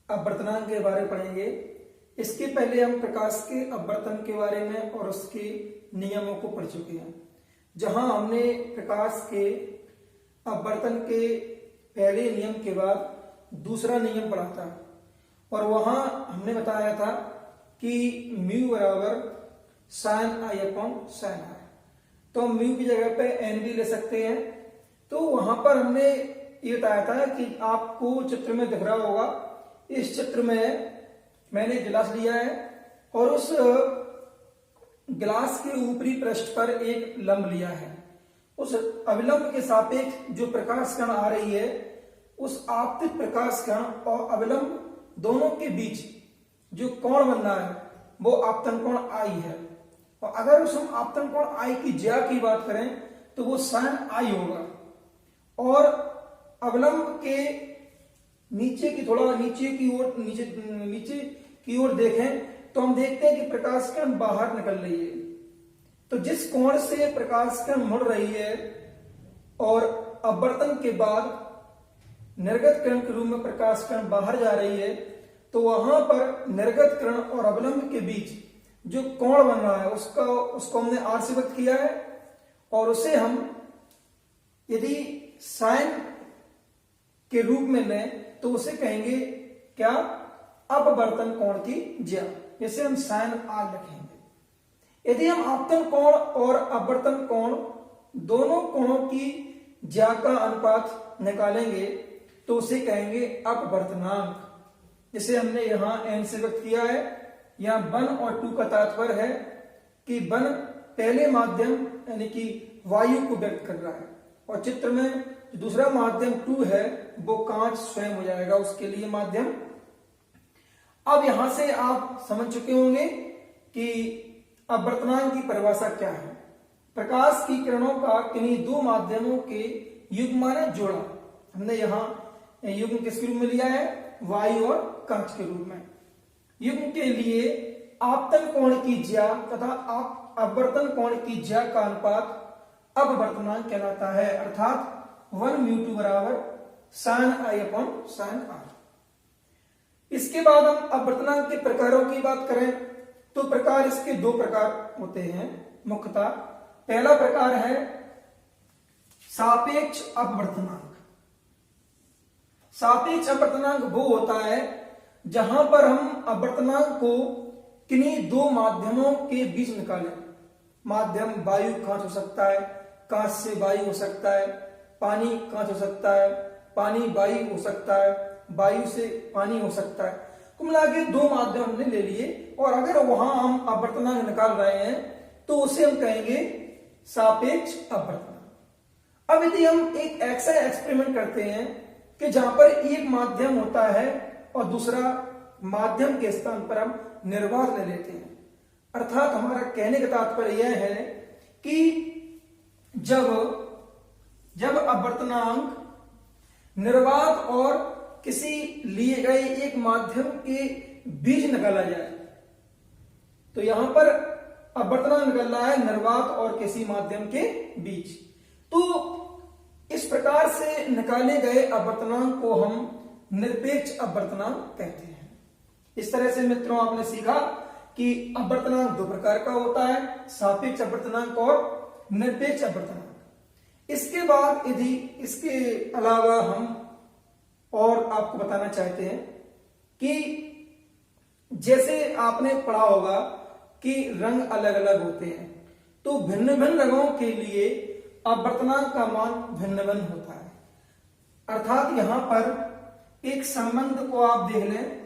अपवर्तनांक के बारे में पढ़ेंगे। इसके पहले हम प्रकाश के अपवर्तन के बारे में और उसके नियमों को पढ़ चुके हैं, जहां हमने प्रकाश के अपवर्तन के पहले नियम के बाद दूसरा नियम पढ़ा था और वहां हमने बताया था कि म्यू बराबर sine i upon sine r. तो हम म्यू की जगह पे एन भी ले सकते हैं। तो वहां पर हमने ये बताया था कि आपको चित्र में दिख रहा होगा, इस चित्र में मैंने गिलास लिया है और उस गिलास के ऊपरी पृष्ठ पर एक लंब लिया है। उस अविलंब के सापेक्ष जो प्रकाश कण आ रही है, उस आपतित प्रकाश कण और अविलंब दोनों के बीच जो कोण बन रहा है वो आपतन कोण आई है। और अगर उस हम आपतन कोण आई की ज्या की बात करें तो वो साइन आई होगा। और अवलंब के नीचे की थोड़ा नीचे की ओर देखें तो हम देखते हैं कि प्रकाश किरण बाहर निकल रही है। तो जिस कोण से प्रकाश किरण मुड़ रही है और अपवर्तन के बाद निर्गत किरण के रूप में प्रकाश किरण बाहर जा रही है, तो वहां पर निर्गत किरण और अवलंब के बीच जो कोण बन रहा है उसको हमने आर से व्यक्त किया है और उसे हम यदि साइन के रूप में लें तो उसे कहेंगे क्या, अपवर्तन कोण की ज्या, इसे हम साइन आर लिखेंगे। यदि हम आपतन कोण और अपवर्तन कोण दोनों कोणों की ज्या का अनुपात निकालेंगे तो उसे कहेंगे अपवर्तनांक, जिसे हमने यहां एन से व्यक्त किया है। यहां 1 और 2 का तात्पर्य है कि 1 पहले माध्यम यानी कि वायु को व्यक्त कर रहा है और चित्र में दूसरा माध्यम 2 है वो कांच स्वयं हो जाएगा, उसके लिए माध्यम। अब यहां से आप समझ चुके होंगे कि अपवर्तनांक की परिभाषा क्या है। प्रकाश की किरणों का किन्हीं दो माध्यमों के युग्म माने जोड़ा। हमने यहां युग्म किसके रूप में लिया है, वायु और कांच के रूप में। युग्म के लिए आपतन कोण की ज्या तथा अपवर्तन कोण की ज्या का अनुपात अपवर्तनांक कहलाता है, अर्थात 1μ2 बराबर sine i upon sine r. इसके बाद हम अपवर्तनांक के प्रकारों की बात करें तो प्रकार इसके दो प्रकार होते हैं मुख्यतः। पहला प्रकार है सापेक्ष अपवर्तनांक। सापेक्ष अपवर्तनांक वो होता है जहां पर हम अपवर्तनांक को किन्हीं दो माध्यमों के बीच निकालें। माध्यम वायु कांच हो सकता है, कांच से वायु हो सकता है, पानी कांच हो सकता है, पानी वायु हो सकता है, वायु से पानी हो सकता है। कुल मिला के दो माध्यम हमने ले लिए और अगर वहां हम अपवर्तनांक निकाल रहे हैं तो उसे हम कहेंगे सापेक्ष अपवर्तनांक। अब यदि हम एक ऐसा एक्सपेरिमेंट करते हैं कि जहां पर एक माध्यम होता है और दूसरा माध्यम के स्थान पर हम निर्वात ले लेते हैं, अर्थात हमारा कहने का तात्पर्य यह है कि जब अपवर्तनांक निर्वात और किसी लिए गए एक माध्यम के बीच निकाला जाए, तो यहां पर अपवर्तनांक निकल रहा है निर्वात और किसी माध्यम के बीच। तो इस प्रकार से निकाले गए अपवर्तनांक को हम निरपेक्ष अपवर्तनांक कहते हैं। इस तरह से मित्रों आपने सीखा कि अपवर्तनांक दो प्रकार का होता है, सापेक्ष अपवर्तनांक और निरपेक्ष अपवर्तनांक। इसके बाद यदि इसके अलावा हम और आपको बताना चाहते हैं कि जैसे आपने पढ़ा होगा कि रंग अलग अलग होते हैं, तो भिन्न भिन्न रंगों के लिए अपवर्तनांक का मान भिन्न भिन्न होता है। अर्थात यहां पर एक संबंध को आप देख लें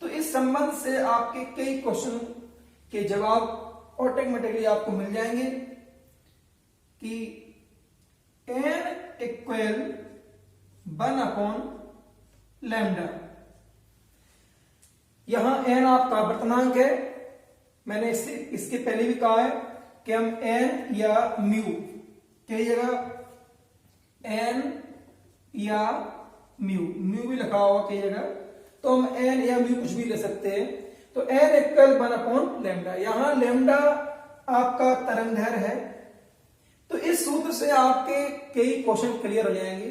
तो इस संबंध से आपके कई क्वेश्चन के जवाब ऑटोमेटिकली आपको मिल जाएंगे कि n इक्वल 1 अपॉन लैम्डा। यहां n आपका अपवर्तनांक है। मैंने इसके पहले भी कहा है कि हम n या म्यू कई जगह n या म्यू भी लिखा होगा कई जगह, तो हम n या म्यू कुछ भी ले सकते हैं। तो n इक्वल 1 अपॉन लैम्डा। यहां लैम्डा आपका तरंगदैर्घ्य है। तो इस सूत्र से आपके कई क्वेश्चन क्लियर हो जाएंगे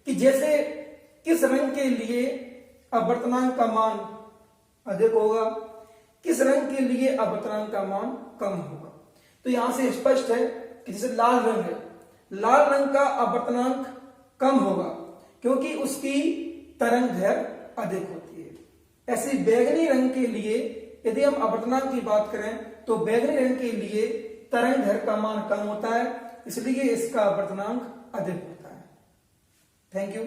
कि जैसे किस रंग के लिए अपवर्तनांक का मान अधिक होगा, किस रंग के लिए अपवर्तनांक का मान कम होगा। तो यहां से स्पष्ट है कि जैसे लाल रंग है, लाल रंग का अपवर्तनांक कम होगा क्योंकि उसकी तरंग दैर्घ्य अधिक होती है। ऐसे बैंगनी रंग के लिए यदि हम अपवर्तनांक की बात करें तो बैंगनी रंग के लिए तरंग दैर्घ्य का मान कम होता है, इसलिए इसका अपवर्तनांक अधिक होता है। Thank you.